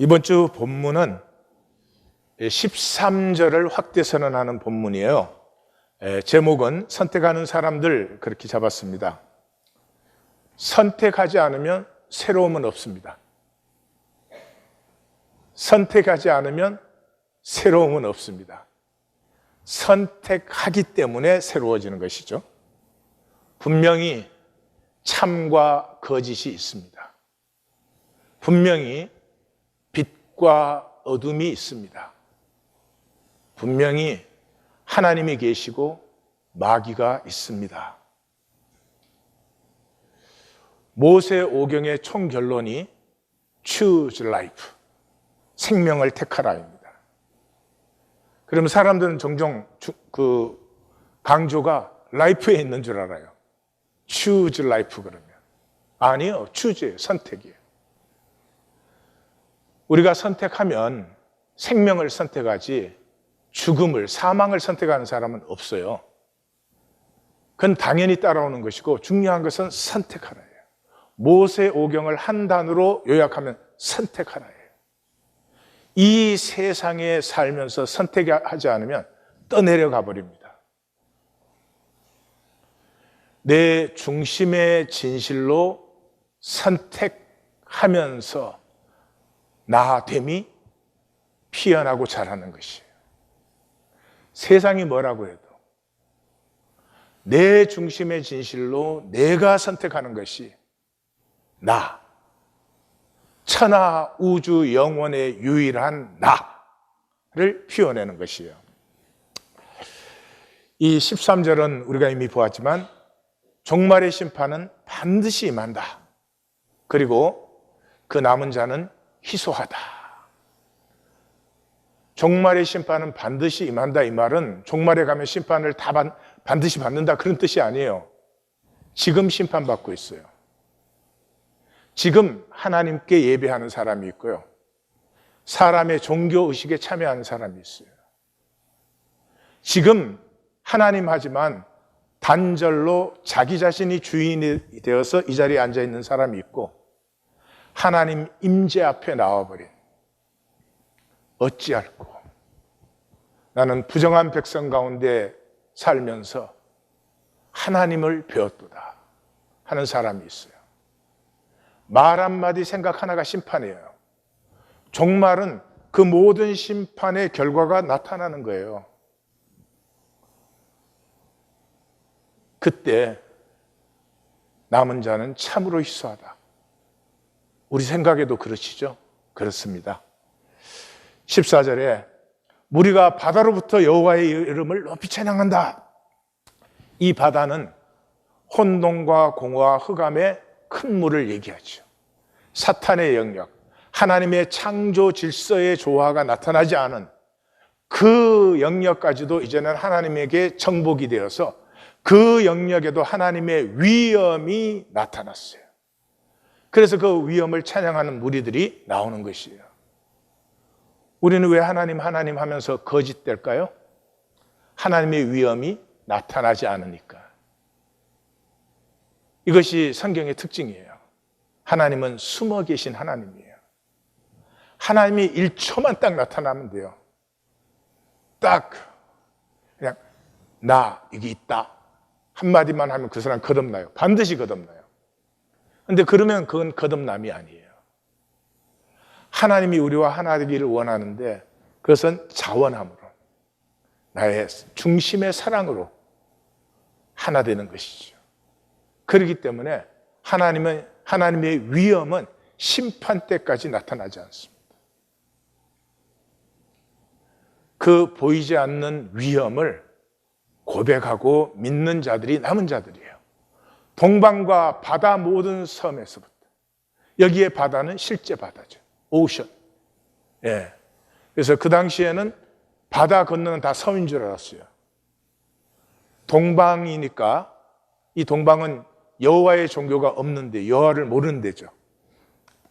이번 주 본문은 13절을 확대 선언하는 본문이에요. 제목은 선택하는 사람들 그렇게 잡았습니다. 선택하지 않으면 새로움은 없습니다. 선택하지 않으면 새로움은 없습니다. 선택하기 때문에 새로워지는 것이죠. 분명히 참과 거짓이 있습니다. 분명히 빛과 어둠이 있습니다. 분명히 하나님이 계시고 마귀가 있습니다. 모세오경의 총결론이 choose life, 생명을 택하라입니다. 그러면 사람들은 종종 강조가 life에 있는 줄 알아요. choose life 그러면. 아니요, choose예요, 선택이에요. 우리가 선택하면 생명을 선택하지 죽음을, 사망을 선택하는 사람은 없어요. 그건 당연히 따라오는 것이고 중요한 것은 선택하라예요. 모세오경을 한 단어로 요약하면 선택하라예요. 이 세상에 살면서 선택하지 않으면 떠내려가 버립니다. 내 중심의 진실로 선택하면서 나됨이 피어나고 자라는 것이에요. 세상이 뭐라고 해도 내 중심의 진실로 내가 선택하는 것이 나, 천하 우주 영원의 유일한 나를 피워내는 것이에요. 이 13절은 우리가 이미 보았지만 종말의 심판은 반드시 임한다. 그리고 그 남은 자는 희소하다. 종말의 심판은 반드시 임한다. 이 말은 종말에 가면 심판을 다 반드시 받는다 그런 뜻이 아니에요. 지금 심판받고 있어요. 지금 하나님께 예배하는 사람이 있고요. 사람의 종교의식에 참여하는 사람이 있어요. 지금 하나님 하지만 단절로 자기 자신이 주인이 되어서 이 자리에 앉아 있는 사람이 있고 하나님 임재 앞에 나와버린 어찌할꼬 나는 부정한 백성 가운데 살면서 하나님을 배웠도다 하는 사람이 있어요. 말 한마디 생각 하나가 심판이에요. 종말은 그 모든 심판의 결과가 나타나는 거예요. 그때 남은 자는 참으로 희소하다. 우리 생각에도 그렇시죠? 그렇습니다. 14절에 무리가 바다로부터 여호와의 이름을 높이 찬양한다. 이 바다는 혼돈과 공허와 흑암의 큰 물을 얘기하죠. 사탄의 영역, 하나님의 창조 질서의 조화가 나타나지 않은 그 영역까지도 이제는 하나님에게 정복이 되어서 그 영역에도 하나님의 위엄이 나타났어요. 그래서 그 위엄을 찬양하는 무리들이 나오는 것이에요. 우리는 왜 하나님 하면서 거짓될까요? 하나님의 위엄이 나타나지 않으니까. 이것이 성경의 특징이에요. 하나님은 숨어 계신 하나님이에요. 하나님이 1초만 딱 나타나면 돼요. 딱 그냥 나 여기 있다 한마디만 하면 그 사람 거듭나요. 반드시 거듭나요. 그런데 그러면 그건 거듭남이 아니에요. 하나님이 우리와 하나 되기를 원하는데 그것은 자원함으로 나의 중심의 사랑으로 하나 되는 것이죠. 그렇기 때문에 하나님의 위엄은 심판 때까지 나타나지 않습니다. 그 보이지 않는 위엄을 고백하고 믿는 자들이 남은 자들이에요. 동방과 바다 모든 섬에서부터. 여기에 바다는 실제 바다죠. 오션. 예. 그래서 그 당시에는 바다 건너는 다 섬인 줄 알았어요. 동방이니까 이 동방은 여호와의 종교가 없는데 여호와를 모르는 데죠.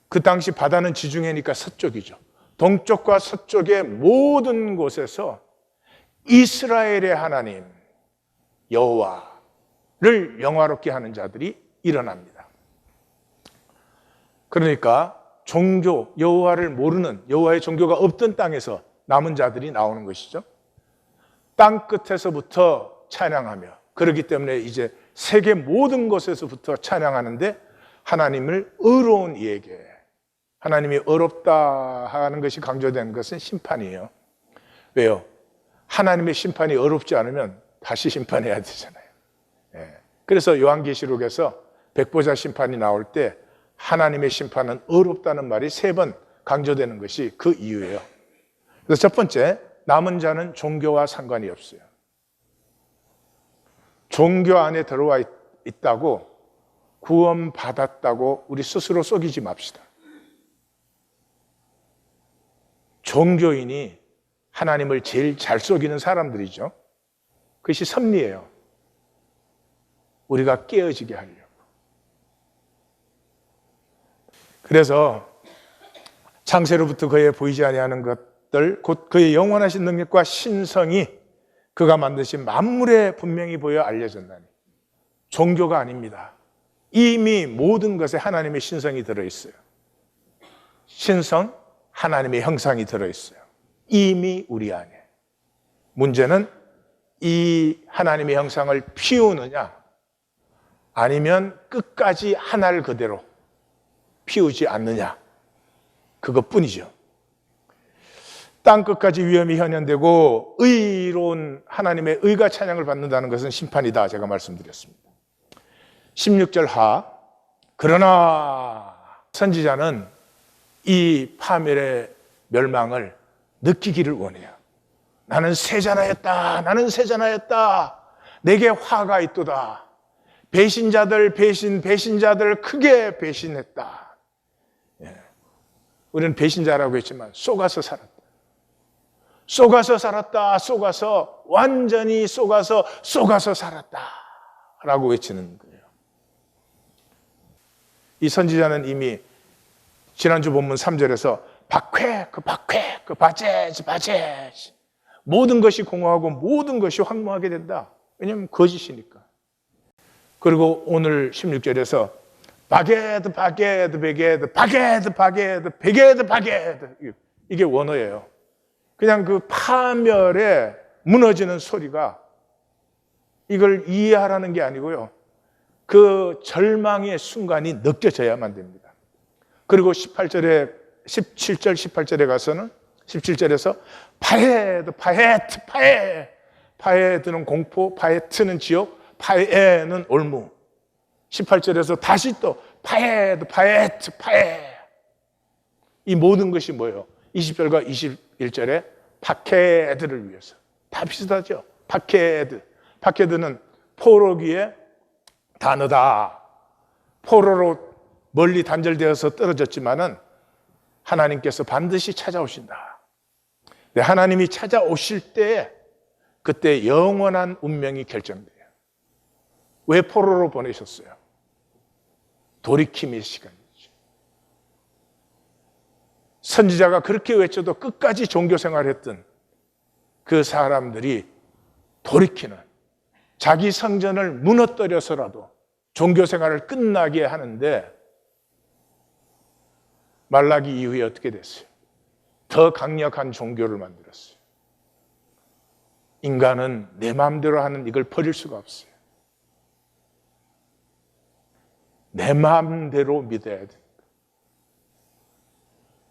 그 당시 바다는 지중해니까 서쪽이죠. 동쪽과 서쪽의 모든 곳에서 이스라엘의 하나님 여호와를 영화롭게 하는 자들이 일어납니다. 그러니까 종교, 여호와를 모르는, 여호와의 종교가 없던 땅에서 남은 자들이 나오는 것이죠. 땅 끝에서부터 찬양하며, 그렇기 때문에 이제 세계 모든 곳에서부터 찬양하는데, 하나님을 의로운 이에게, 하나님이 의롭다 하는 것이 강조된 것은 심판이에요. 왜요? 하나님의 심판이 의롭지 않으면 다시 심판해야 되잖아요. 그래서 요한계시록에서 백보자 심판이 나올 때 하나님의 심판은 의롭다는 말이 3번 강조되는 것이 그 이유예요. 그래서 첫 번째, 남은 자는 종교와 상관이 없어요. 종교 안에 들어와 있다고, 구원받았다고 우리 스스로 속이지 맙시다. 종교인이 하나님을 제일 잘 속이는 사람들이죠. 그것이 섭리예요. 우리가 깨어지게 하려고. 그래서 창세로부터 그의 보이지 아니하는 것들, 곧 그의 영원하신 능력과 신성이 그가 만드신 만물에 분명히 보여 알려졌나니. 종교가 아닙니다. 이미 모든 것에 하나님의 신성이 들어있어요. 신성, 하나님의 형상이 들어있어요. 이미 우리 안에. 문제는 이 하나님의 형상을 피우느냐, 아니면 끝까지 하나를 그대로 피우지 않느냐, 그것뿐이죠. 땅 끝까지 위험이 현현되고 의로운 하나님의 의가 찬양을 받는다는 것은 심판이다, 제가 말씀드렸습니다. 16절 하, 그러나 선지자는 이 파멸의 멸망을 느끼기를 원해요. 나는 세자나였다, 나는 세자나였다, 내게 화가 있도다. 배신자들 크게 배신했다. 우리는 배신자라고 했지만 속아서 살았다. 속아서 완전히 속아서 살았다 라고 외치는 거예요. 이 선지자는 이미 지난주 본문 3절에서 바제지 모든 것이 공허하고 모든 것이 황무하게 된다. 왜냐하면 거짓이니까. 그리고 오늘 16절에서 바게드 이게 원어예요. 그냥 그 파멸에 무너지는 소리가, 이걸 이해하라는 게 아니고요, 그 절망의 순간이 느껴져야만 됩니다. 그리고 17절 18절에 가서는 17절에서 파헤드는 공포, 파헤트는 지옥, 파헤는 올무. 18절에서 다시 또 파헤. 이 모든 것이 뭐예요? 20절과 21절에 파케드를 위해서. 다 비슷하죠? 파케드는 포로기의 단어다. 포로로 멀리 단절되어서 떨어졌지만은 하나님께서 반드시 찾아오신다. 네, 하나님이 찾아오실 때 그때 영원한 운명이 결정돼요. 왜 포로로 보내셨어요? 돌이킴의 시간이죠. 선지자가 그렇게 외쳐도 끝까지 종교 생활했던 그 사람들이 돌이키는, 자기 성전을 무너뜨려서라도 종교 생활을 끝나게 하는데, 말라기 이후에 어떻게 됐어요? 더 강력한 종교를 만들었어요. 인간은 내 마음대로 하는 이걸 버릴 수가 없어요. 내 마음대로 믿어야 됩니다.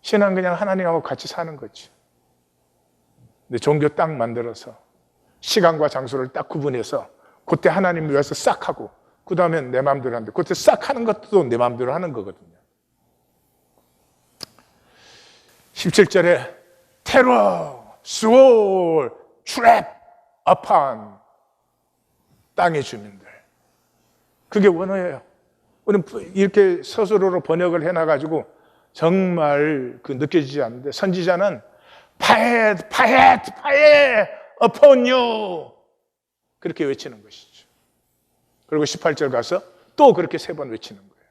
신앙은 그냥 하나님하고 같이 사는 거지. 근데 종교 딱 만들어서 시간과 장소를 딱 구분해서 그때 하나님을 위해서 싹 하고, 그 다음엔 내 마음대로 하는데, 그때 싹 하는 것도 내 마음대로 하는 거거든요. 17절에 테러, 스월, 트랩, upon 땅의 주민들. 그게 원어예요. 우리는 이렇게 서술어로 번역을 해놔가지고 정말 그 느껴지지 않는데, 선지자는 파헤 upon you 그렇게 외치는 것이죠. 그리고 18절 가서 또 그렇게 3번 외치는 거예요.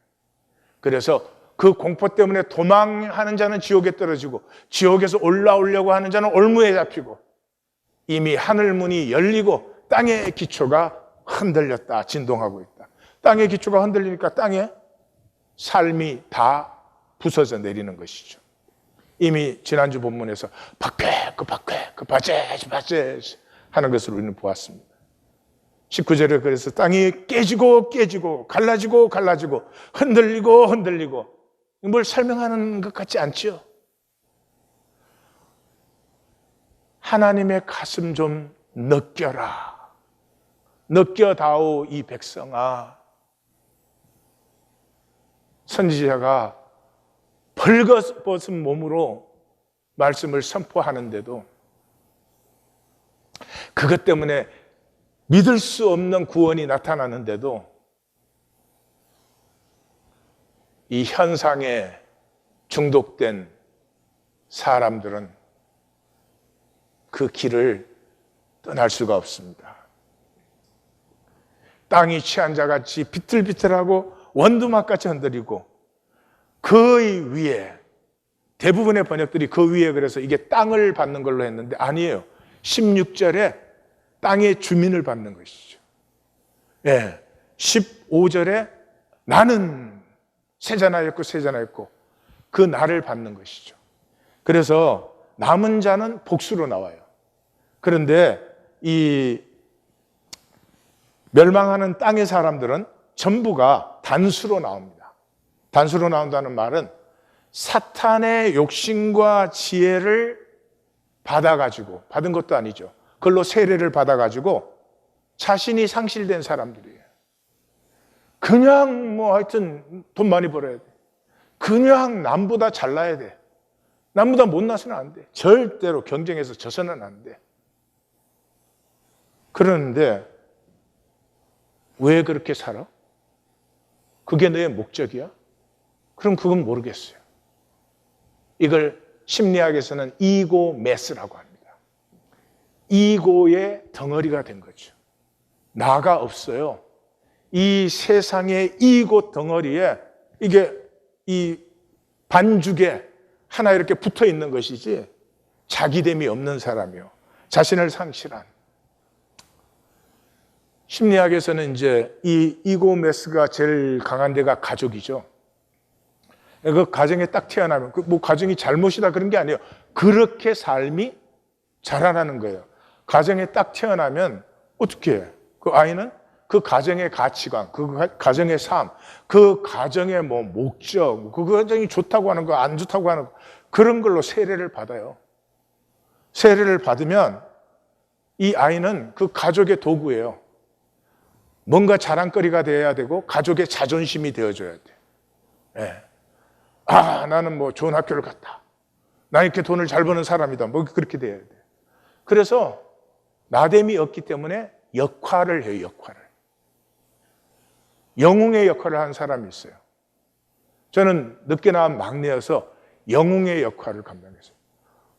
그래서 그 공포 때문에 도망하는 자는 지옥에 떨어지고, 지옥에서 올라오려고 하는 자는 올무에 잡히고, 이미 하늘 문이 열리고 땅의 기초가 흔들렸다, 진동하고 있다. 땅의 기초가 흔들리니까 땅에 삶이 다 부서져 내리는 것이죠. 이미 지난주 본문에서 그 바제지 하는 것을 우리는 보았습니다. 19절에 그래서 땅이 깨지고 갈라지고 흔들리고 뭘 설명하는 것 같지 않죠? 하나님의 가슴 좀 느껴라. 느껴다오 이 백성아. 선지자가 벌거벗은 몸으로 말씀을 선포하는데도 그것 때문에 믿을 수 없는 구원이 나타나는데도 이 현상에 중독된 사람들은 그 길을 떠날 수가 없습니다. 땅이 취한 자같이 비틀비틀하고 원두막같이 흔들리고 그 위에 대부분의 번역들이 그 위에 그래서 이게 땅을 받는 걸로 했는데 아니에요. 16절에 땅의 주민을 받는 것이죠. 예, 15절에 나는 세자나였고 그 나를 받는 것이죠. 그래서 남은 자는 복수로 나와요. 그런데 이 멸망하는 땅의 사람들은 전부가 단수로 나옵니다. 단수로 나온다는 말은 사탄의 욕심과 지혜를 받아가지고, 받은 것도 아니죠. 그걸로 세례를 받아가지고 자신이 상실된 사람들이에요. 그냥 하여튼 돈 많이 벌어야 돼. 그냥 남보다 잘나야 돼. 남보다 못나서는 안 돼. 절대로 경쟁해서 져서는 안 돼. 그러는데 왜 그렇게 살아? 그게 너의 목적이야? 그럼 그건 모르겠어요. 이걸 심리학에서는 이고 메스라고 합니다. 이고의 덩어리가 된 거죠. 나가 없어요. 이 세상의 이고 덩어리에 이게 이 반죽에 하나 이렇게 붙어 있는 것이지 자기됨이 없는 사람이요. 자신을 상실한. 심리학에서는 이제 이 이고메스가 제일 강한 데가 가족이죠. 그 가정에 딱 태어나면 뭐 가정이 잘못이다 그런 게 아니에요. 그렇게 삶이 자라나는 거예요. 가정에 딱 태어나면 어떻게 해? 그 아이는 그 가정의 가치관, 그 가정의 삶, 그 가정의 뭐 목적, 그 가정이 좋다고 하는 거, 안 좋다고 하는 거, 그런 걸로 세례를 받아요. 세례를 받으면 이 아이는 그 가족의 도구예요. 뭔가 자랑거리가 되어야 되고 가족의 자존심이 되어줘야 돼. 네. 아, 나는 뭐 좋은 학교를 갔다. 나 이렇게 돈을 잘 버는 사람이다. 뭐 그렇게 돼야 돼. 그래서 나됨이 없기 때문에 역할을 해요, 역할을. 영웅의 역할을 하는 사람이 있어요. 저는 늦게 나온 막내여서 영웅의 역할을 감당했어요.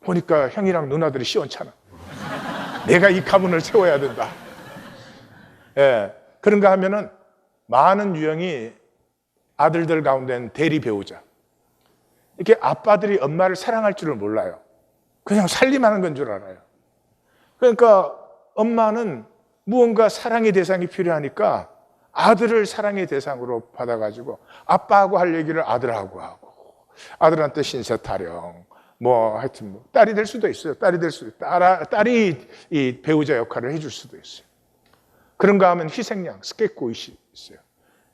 보니까 형이랑 누나들이 시원찮아. 내가 이 가문을 세워야 된다. 예, 그런가 하면은 많은 유형이 아들들 가운데는 대리 배우자. 이렇게 아빠들이 엄마를 사랑할 줄을 몰라요. 그냥 살림하는 건 줄 알아요. 그러니까 엄마는 무언가 사랑의 대상이 필요하니까 아들을 사랑의 대상으로 받아가지고 아빠하고 할 얘기를 아들하고 하고 아들한테 신세타령 뭐 하여튼 뭐 딸이 될 수도 있어요. 딸이 될 수도 있다. 딸이 이 배우자 역할을 해줄 수도 있어요. 그런가 하면 희생양, 스케이트고트이 있어요.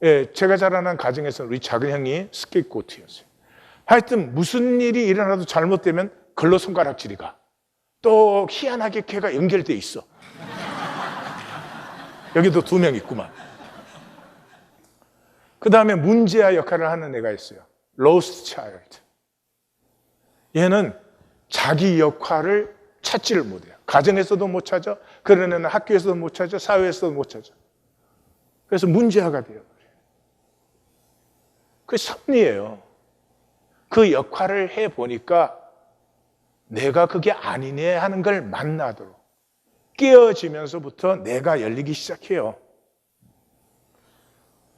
예, 제가 자라난 가정에서는 우리 작은 형이 스케이트고트였어요. 하여튼 무슨 일이 일어나도 잘못되면 걸로 손가락질이 가. 또 희한하게 걔가 연결돼 있어. 여기도 2명 있구만. 그 다음에 문제아 역할을 하는 애가 있어요. 로스트 차일드. 얘는 자기 역할을 찾지를 못해요. 가정에서도 못 찾아, 그런 애는 학교에서도 못 찾아, 사회에서도 못 찾아. 그래서 문제아가 돼요. 그게 섭리예요. 그 역할을 해보니까 내가 그게 아니네 하는 걸 만나도록 깨어지면서부터 내가 열리기 시작해요.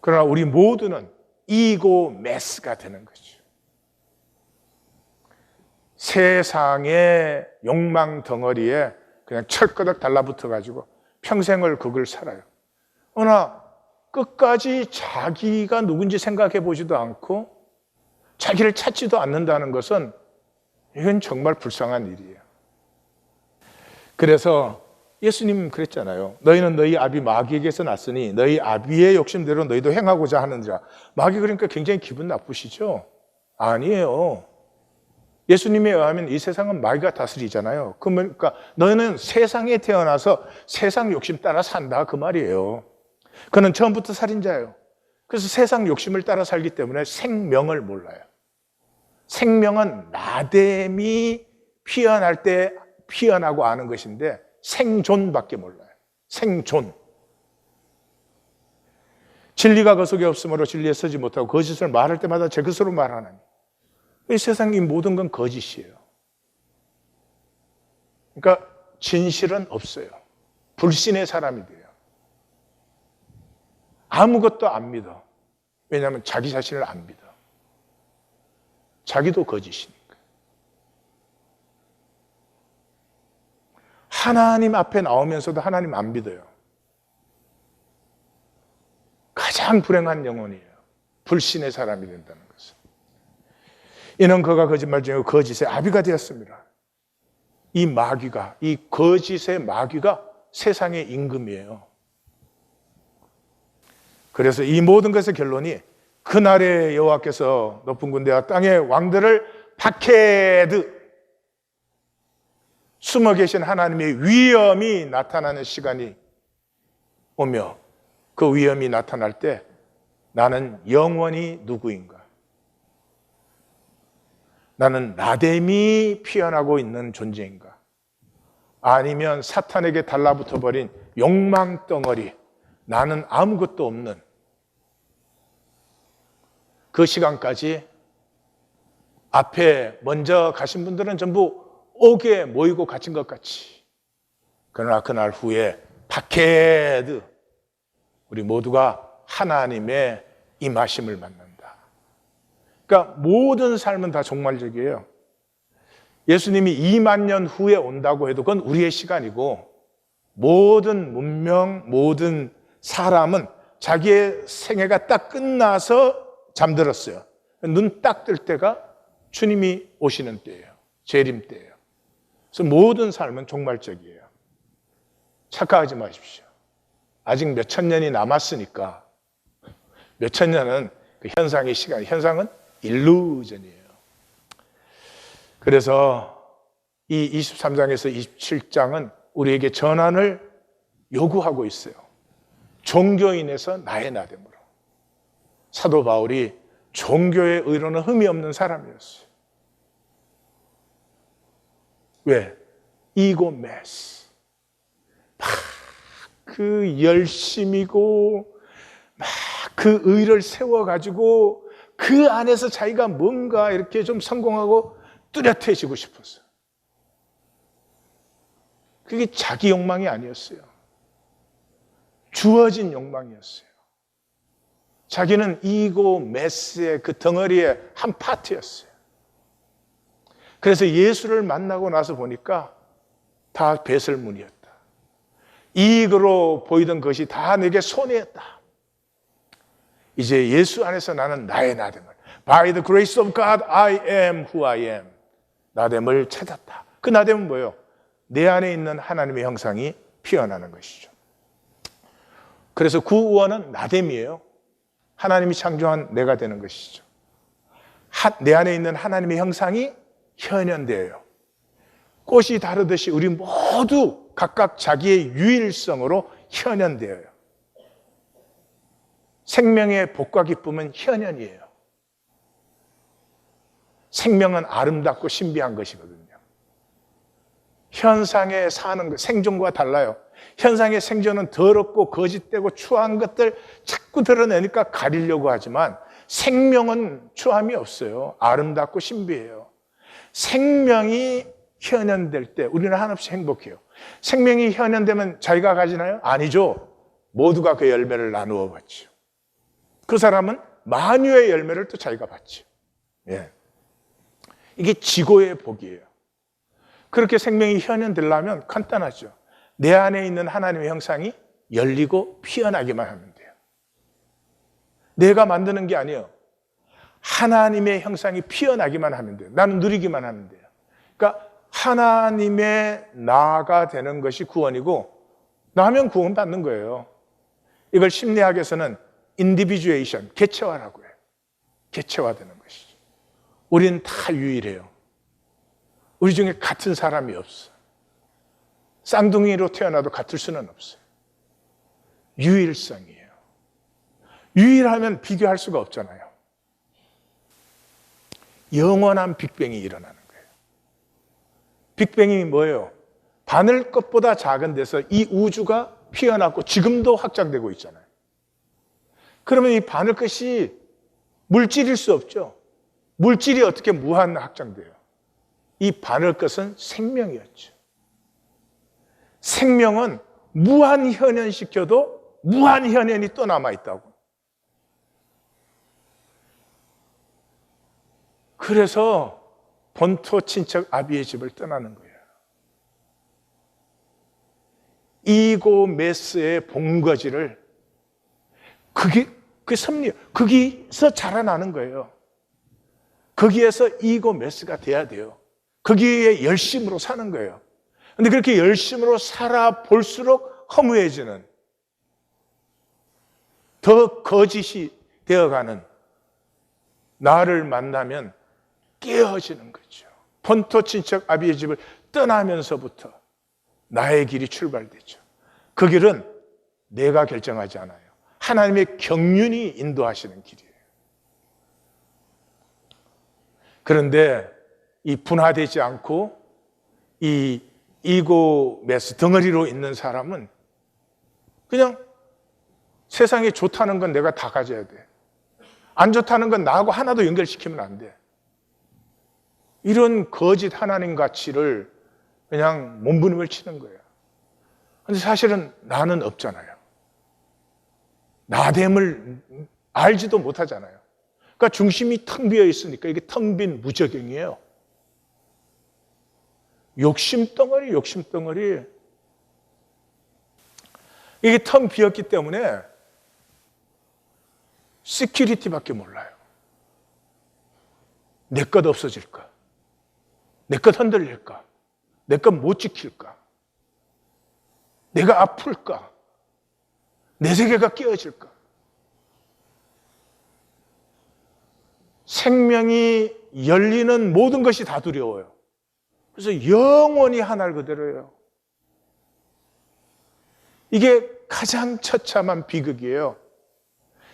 그러나 우리 모두는 이고 메스가 되는 거죠. 세상의 욕망 덩어리에 그냥 철거덕 달라붙어가지고 평생을 그걸 살아요. 그러나 끝까지 자기가 누군지 생각해 보지도 않고 자기를 찾지도 않는다는 것은 이건 정말 불쌍한 일이에요. 그래서 예수님 그랬잖아요. 너희는 너희 아비 마귀에게서 났으니 너희 아비의 욕심대로 너희도 행하고자 하느니라. 마귀 그러니까 굉장히 기분 나쁘시죠? 아니에요. 예수님에 의하면 이 세상은 마귀가 다스리잖아요. 그러니까 너희는 세상에 태어나서 세상 욕심 따라 산다 그 말이에요. 그는 처음부터 살인자예요. 그래서 세상 욕심을 따라 살기 때문에 생명을 몰라요. 생명은 나됨이 피어날 때 피어나고 아는 것인데 생존밖에 몰라요. 생존. 진리가 그 속에 없으므로 진리에 서지 못하고 거짓을 말할 때마다 제 것으로 말하나니. 이 세상의 모든 건 거짓이에요. 그러니까 진실은 없어요. 불신의 사람이 돼요. 아무것도 안 믿어. 왜냐하면 자기 자신을 안 믿어. 자기도 거짓이니까. 하나님 앞에 나오면서도 하나님 안 믿어요. 가장 불행한 영혼이에요. 불신의 사람이 된다는 것은. 이는 그가 거짓말 중에 거짓의 아비가 되었습니다. 이 마귀가, 이 거짓의 마귀가 세상의 임금이에요. 그래서 이 모든 것의 결론이 그날의 여호와께서 높은 군대와 땅의 왕들을 박해드 숨어 계신 하나님의 위엄이 나타나는 시간이 오며 그 위엄이 나타날 때 나는 영원히 누구인가? 나는 나됨이 피어나고 있는 존재인가? 아니면 사탄에게 달라붙어 버린 욕망 덩어리, 나는 아무것도 없는 그 시간까지 앞에 먼저 가신 분들은 전부 옥에 모이고 갇힌 것 같이. 그러나 그날 후에 박해드 우리 모두가 하나님의 임하심을 만난다. 그러니까 모든 삶은 다 종말적이에요. 예수님이 2만 년 후에 온다고 해도 그건 우리의 시간이고 모든 문명, 모든 사람은 자기의 생애가 딱 끝나서 잠들었어요. 눈 딱 뜰 때가 주님이 오시는 때예요. 재림 때예요. 그래서 모든 삶은 종말적이에요. 착각하지 마십시오. 아직 몇천 년이 남았으니까 몇천 년은 그 현상의 시간, 현상은 일루전이에요. 그래서 이 23장에서 27장은 우리에게 전환을 요구하고 있어요. 종교인에서 나의 나됨으로. 사도 바울이 종교의 의로는 흠이 없는 사람이었어요. 왜? 이고메스. 막 그 열심이고 막 그 의를 세워가지고 그 안에서 자기가 뭔가 이렇게 좀 성공하고 뚜렷해지고 싶었어요. 그게 자기 욕망이 아니었어요. 주어진 욕망이었어요. 자기는 이고메스의 그 덩어리의 한 파트였어요. 그래서 예수를 만나고 나서 보니까 다 배설물이었다. 이익으로 보이던 것이 다 내게 손해였다. 이제 예수 안에서 나는 나의 나됨을 By the grace of God, I am who I am. 나됨을 찾았다. 그 나됨은 뭐예요? 내 안에 있는 하나님의 형상이 피어나는 것이죠. 그래서 구원은 나됨이에요. 하나님이 창조한 내가 되는 것이죠. 내 안에 있는 하나님의 형상이 현현되어요. 꽃이 다르듯이 우리 모두 각각 자기의 유일성으로 현현되어요. 생명의 복과 기쁨은 현현이에요. 생명은 아름답고 신비한 것이거든요. 현상에 사는 것, 생존과 달라요. 현상의 생존은 더럽고 거짓되고 추한 것들 자꾸 드러내니까 가리려고 하지만 생명은 추함이 없어요. 아름답고 신비해요. 생명이 현현될 때 우리는 한없이 행복해요. 생명이 현현되면 자기가 가지나요? 아니죠. 모두가 그 열매를 나누어 받죠. 그 사람은 만유의 열매를 또 자기가 받죠. 예. 이게 지고의 복이에요. 그렇게 생명이 현현되려면 간단하죠. 내 안에 있는 하나님의 형상이 열리고 피어나기만 하면 돼요. 내가 만드는 게 아니에요. 하나님의 형상이 피어나기만 하면 돼요. 나는 누리기만 하면 돼요. 그러니까 하나님의 나가 되는 것이 구원이고, 나면 구원받는 거예요. 이걸 심리학에서는 인디비주에이션, 개체화라고 해요. 개체화되는 것이죠. 우리는 다 유일해요. 우리 중에 같은 사람이 없어. 쌍둥이로 태어나도 같을 수는 없어요. 유일성이에요. 유일하면 비교할 수가 없잖아요. 영원한 빅뱅이 일어나는 거예요. 빅뱅이 뭐예요? 바늘것보다 작은 데서 이 우주가 피어났고 지금도 확장되고 있잖아요. 그러면 이 바늘것이 물질일 수 없죠. 물질이 어떻게 무한 확장돼요? 이 바늘것은 생명이었죠. 생명은 무한 현현시켜도 무한 현현이 또 남아있다고. 그래서 본토 친척 아비의 집을 떠나는 거예요. 이고 메스의 본거지를 그 섭리, 거기서 자라나는 거예요. 거기에서 이고 메스가 돼야 돼요. 거기에 열심으로 사는 거예요. 근데 그렇게 열심으로 살아볼수록 허무해지는, 더 거짓이 되어가는 나를 만나면 깨어지는 거죠. 본토 친척 아비의 집을 떠나면서부터 나의 길이 출발되죠. 그 길은 내가 결정하지 않아요. 하나님의 경륜이 인도하시는 길이에요. 그런데 이 분화되지 않고 이 이고 메스 덩어리로 있는 사람은 그냥 세상에 좋다는 건 내가 다 가져야 돼. 안 좋다는 건 나하고 하나도 연결시키면 안 돼. 이런 거짓 하나님 가치를 그냥 몸부림을 치는 거예요. 근데 사실은 나는 없잖아요. 나됨을 알지도 못하잖아요. 그러니까 중심이 텅 비어 있으니까 이게 텅 빈 무저경이에요. 욕심덩어리, 욕심덩어리. 이게 텅 비었기 때문에 시큐리티밖에 몰라요. 내 것 없어질까? 내 것 흔들릴까? 내 것 못 지킬까? 내가 아플까? 내 세계가 깨어질까? 생명이 열리는 모든 것이 다 두려워요. 그래서 영원히 하늘 그대로예요. 이게 가장 처참한 비극이에요.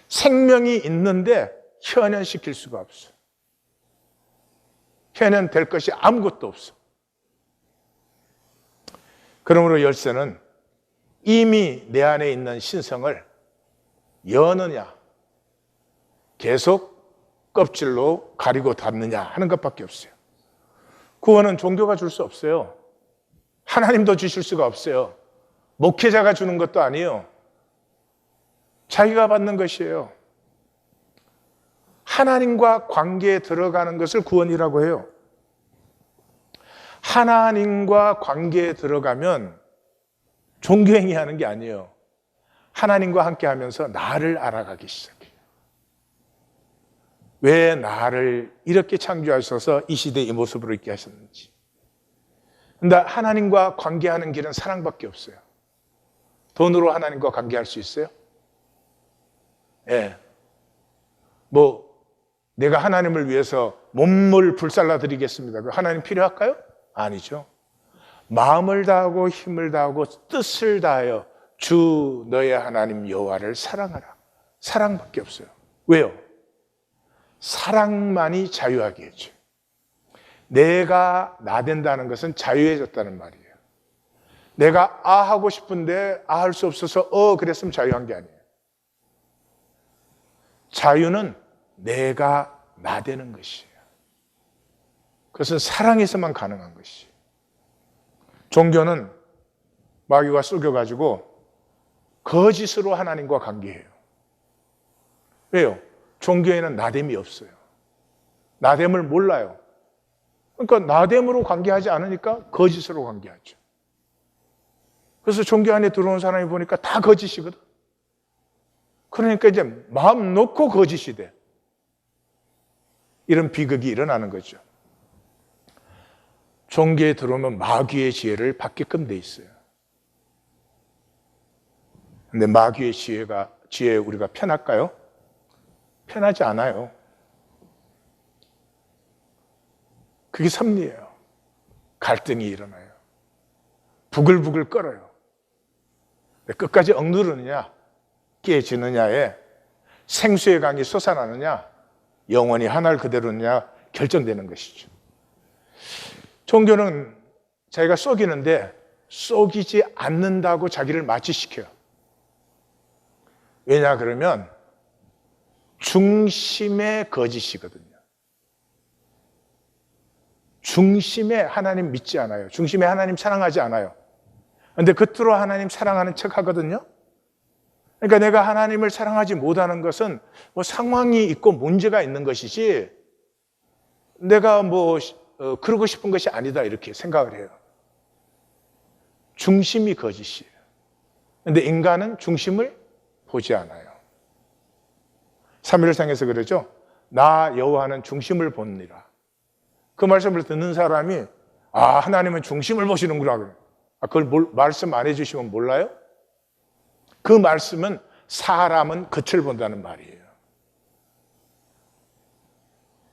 생명이 있는데 현현시킬 수가 없어. 현현될 것이 아무것도 없어. 그러므로 열쇠는 이미 내 안에 있는 신성을 여느냐, 계속 껍질로 가리고 닫느냐 하는 것밖에 없어요. 구원은 종교가 줄 수 없어요. 하나님도 주실 수가 없어요. 목회자가 주는 것도 아니에요. 자기가 받는 것이에요. 하나님과 관계에 들어가는 것을 구원이라고 해요. 하나님과 관계에 들어가면 종교행위 하는 게 아니에요. 하나님과 함께 하면서 나를 알아가기 시작해요. 왜 나를 이렇게 창조하셔서 이 시대에 이 모습으로 있게 하셨는지. 근데 하나님과 관계하는 길은 사랑밖에 없어요. 돈으로 하나님과 관계할 수 있어요? 예. 내가 하나님을 위해서 몸을 불살라 드리겠습니다. 하나님 필요할까요? 아니죠. 마음을 다하고 힘을 다하고 뜻을 다하여 주 너의 하나님 여호와를 사랑하라. 사랑밖에 없어요. 왜요? 사랑만이 자유하게 해줘요. 내가 나된다는 것은 자유해졌다는 말이에요. 내가 하고 싶은데 할 수 없어서 그랬으면 자유한 게 아니에요. 자유는 내가 나되는 것이에요. 그것은 사랑에서만 가능한 것이에요. 종교는 마귀가 속여가지고 거짓으로 하나님과 관계해요. 왜요? 종교에는 나됨이 없어요. 나됨을 몰라요. 그러니까 나됨으로 관계하지 않으니까 거짓으로 관계하죠. 그래서 종교 안에 들어온 사람이 보니까 다 거짓이거든. 그러니까 이제 마음 놓고 거짓이 돼. 이런 비극이 일어나는 거죠. 종교에 들어오면 마귀의 지혜를 받게끔 돼 있어요. 근데 마귀의 지혜에 우리가 편할까요? 편하지 않아요. 그게 섭리예요. 갈등이 일어나요. 부글부글 끓어요. 끝까지 억누르느냐, 깨지느냐에 생수의 강이 솟아나느냐, 영원히 하늘 그대로느냐 결정되는 것이죠. 종교는 자기가 속이는데 속이지 않는다고 자기를 마취시켜요. 왜냐 그러면 중심의 거짓이거든요. 중심에 하나님 믿지 않아요. 중심에 하나님 사랑하지 않아요. 그런데 겉으로 하나님 사랑하는 척 하거든요. 그러니까 내가 하나님을 사랑하지 못하는 것은 뭐 상황이 있고 문제가 있는 것이지 내가 그러고 싶은 것이 아니다 이렇게 생각을 해요. 중심이 거짓이에요. 그런데 인간은 중심을 보지 않아요. 사무엘상에서 그러죠. 나 여호와는 중심을 보느니라. 그 말씀을 듣는 사람이 하나님은 중심을 보시는구나. 그걸 말씀 안 해주시면 몰라요? 그 말씀은 사람은 겉을 본다는 말이에요.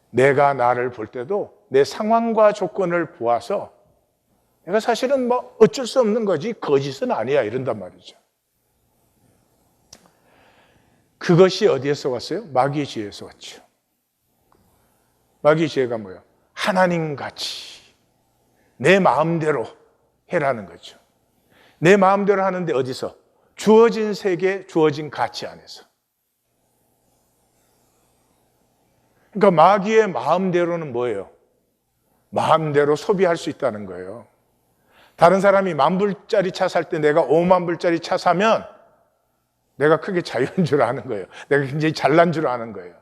내가 나를 볼 때도 내 상황과 조건을 보아서 내가 사실은 어쩔 수 없는 거지 거짓은 아니야 이런단 말이죠. 그것이 어디에서 왔어요? 마귀의 지혜에서 왔죠. 마귀의 지혜가 뭐예요? 하나님같이 내 마음대로 해라는 거죠. 내 마음대로 하는데 어디서? 주어진 세계, 주어진 가치 안에서. 그러니까 마귀의 마음대로는 뭐예요? 마음대로 소비할 수 있다는 거예요. 다른 사람이 10,000불짜리 차 살 때 내가 50,000불짜리 차 사면 내가 크게 자유인 줄 아는 거예요. 내가 굉장히 잘난 줄 아는 거예요.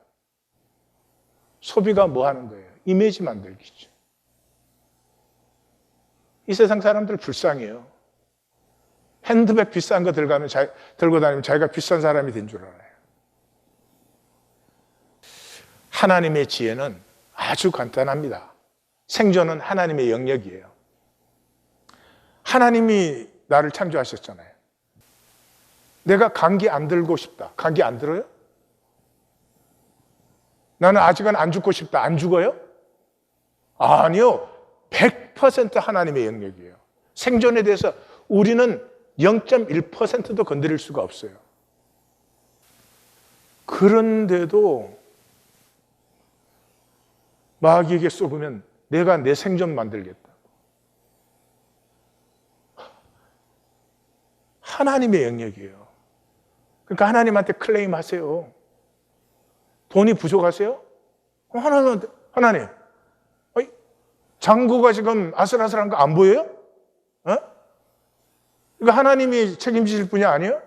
소비가 뭐 하는 거예요? 이미지 만들기죠. 이 세상 사람들 불쌍해요. 핸드백 비싼 거 들고 다니면 자기가 비싼 사람이 된 줄 알아요. 하나님의 지혜는 아주 간단합니다. 생존은 하나님의 영역이에요. 하나님이 나를 창조하셨잖아요. 내가 감기 안 들고 싶다. 감기 안 들어요? 나는 아직은 안 죽고 싶다. 안 죽어요? 아니요. 100% 하나님의 영역이에요. 생존에 대해서 우리는 0.1%도 건드릴 수가 없어요. 그런데도 마귀에게 쏘으면 내가 내 생존 만들겠다. 하나님의 영역이에요. 그러니까 하나님한테 클레임하세요. 돈이 부족하세요? 하나님, 장구가 지금 아슬아슬한 거 안 보여요? 이거 하나님이 책임지실 분이 아니에요?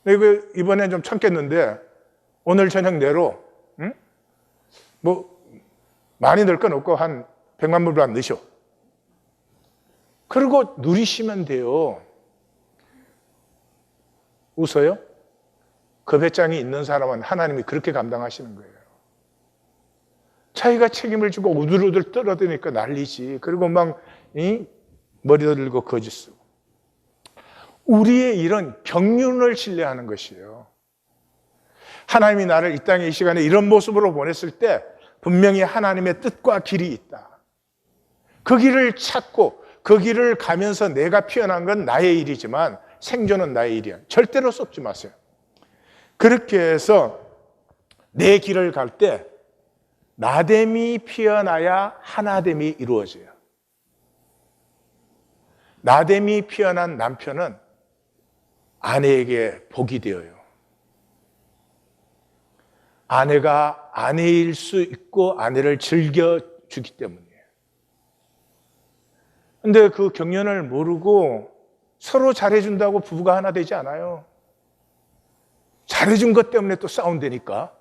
이거 이번에 좀 참겠는데 오늘 저녁 내로 많이 넣을 건 없고 한 100만 불만 넣으셔. 그리고 누리시면 돼요. 웃어요? 그 배짱이 있는 사람은 하나님이 그렇게 감당하시는 거예요. 자기가 책임을 지고 우들우들 떨어대니까 난리지. 그리고 머리 들고 거짓 쓰고. 우리의 일은 경륜을 신뢰하는 것이에요. 하나님이 나를 이 땅에 이 시간에 이런 모습으로 보냈을 때 분명히 하나님의 뜻과 길이 있다. 그 길을 찾고 그 길을 가면서 내가 피어난 건 나의 일이지만 생존은 나의 일이야. 절대로 쏟지 마세요. 그렇게 해서 내 길을 갈 때 나됨이 피어나야 하나됨이 이루어져요. 나됨이 피어난 남편은 아내에게 복이 되어요. 아내가 아내일 수 있고 아내를 즐겨주기 때문이에요. 근데 그 경륜을 모르고 서로 잘해준다고 부부가 하나 되지 않아요. 잘해준 것 때문에 또 싸운다니까.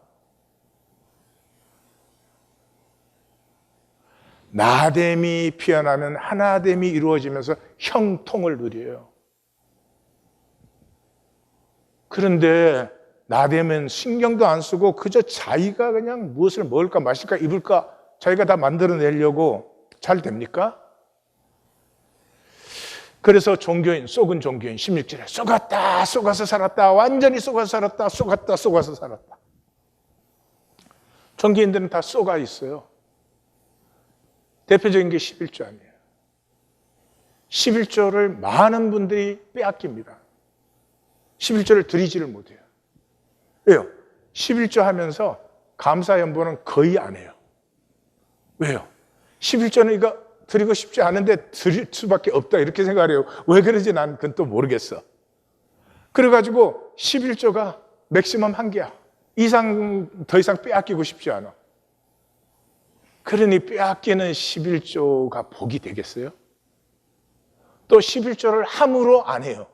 나됨이 피어나면 하나됨이 이루어지면서 형통을 누려요. 그런데 나대면 신경도 안 쓰고 그저 자기가 그냥 무엇을 먹을까 마실까 입을까 자기가 다 만들어내려고 잘 됩니까? 그래서 종교인, 속은 종교인 16절에 속았다, 속아서 살았다, 완전히 속아서 살았다, 속았다, 속아서 살았다. 종교인들은 다 속아 있어요. 대표적인 게 11조 아니에요. 11조를 많은 분들이 빼앗깁니다. 11조를 드리지를 못해요. 왜요? 11조 하면서 감사연보는 거의 안 해요. 왜요? 11조는 이거 드리고 싶지 않은데 드릴 수밖에 없다 이렇게 생각을 해요. 왜 그런지 난 그건 또 모르겠어. 그래가지고 11조가 맥시멈 한 개야. 더 이상 빼앗기고 싶지 않아. 그러니 빼앗기는 11조가 복이 되겠어요? 또 11조를 함으로 안 해요.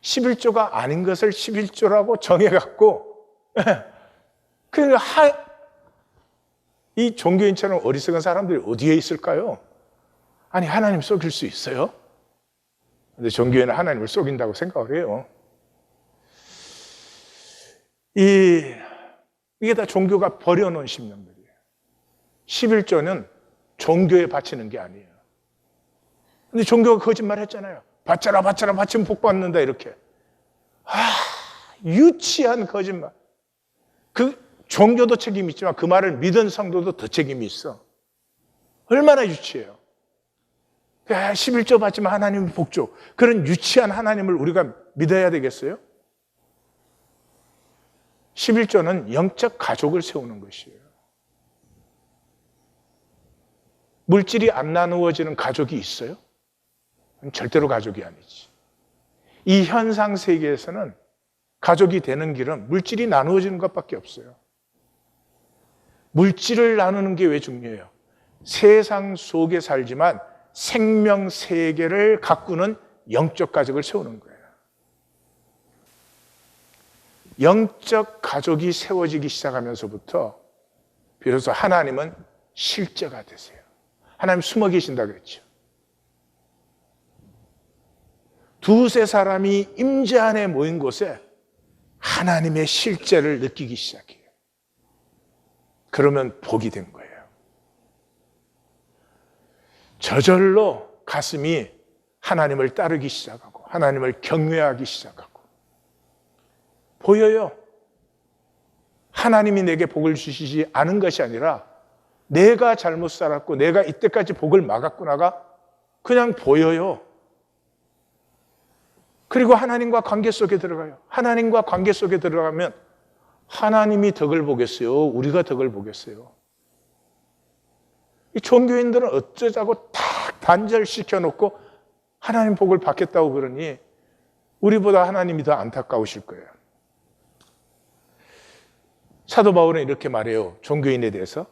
11조가 아닌 것을 11조라고 정해갖고 그러니까 이 종교인처럼 어리석은 사람들이 어디에 있을까요? 아니 하나님 속일 수 있어요? 근데 종교인은 하나님을 속인다고 생각을 해요. 이게 다 종교가 버려놓은 신념들이에요. 11조는 종교에 바치는 게 아니에요. 근데 종교가 거짓말 했잖아요. 바쳐라 바쳐라 바치면 복 받는다 이렇게. 유치한 거짓말. 그 종교도 책임이 있지만 그 말을 믿은 성도도 더 책임이 있어. 얼마나 유치해요. 11조 받지만 하나님은 복 줘. 그런 유치한 하나님을 우리가 믿어야 되겠어요? 11조는 영적 가족을 세우는 것이에요. 물질이 안 나누어지는 가족이 있어요? 절대로 가족이 아니지. 이 현상 세계에서는 가족이 되는 길은 물질이 나누어지는 것밖에 없어요. 물질을 나누는 게 왜 중요해요? 세상 속에 살지만 생명 세계를 가꾸는 영적 가족을 세우는 거예요. 영적 가족이 세워지기 시작하면서부터 비로소 하나님은 실제가 되세요. 하나님 숨어 계신다 그랬죠. 두세 사람이 임재 안에 모인 곳에 하나님의 실제를 느끼기 시작해요. 그러면 복이 된 거예요. 저절로 가슴이 하나님을 따르기 시작하고 하나님을 경외하기 시작하고 보여요. 하나님이 내게 복을 주시지 않은 것이 아니라 내가 잘못 살았고 내가 이때까지 복을 막았구나가 그냥 보여요. 그리고 하나님과 관계 속에 들어가요. 하나님과 관계 속에 들어가면 하나님이 덕을 보겠어요? 우리가 덕을 보겠어요? 이 종교인들은 어쩌자고 딱 단절시켜 놓고 하나님 복을 받겠다고 그러니 우리보다 하나님이 더 안타까우실 거예요. 사도 바울은 이렇게 말해요. 종교인에 대해서.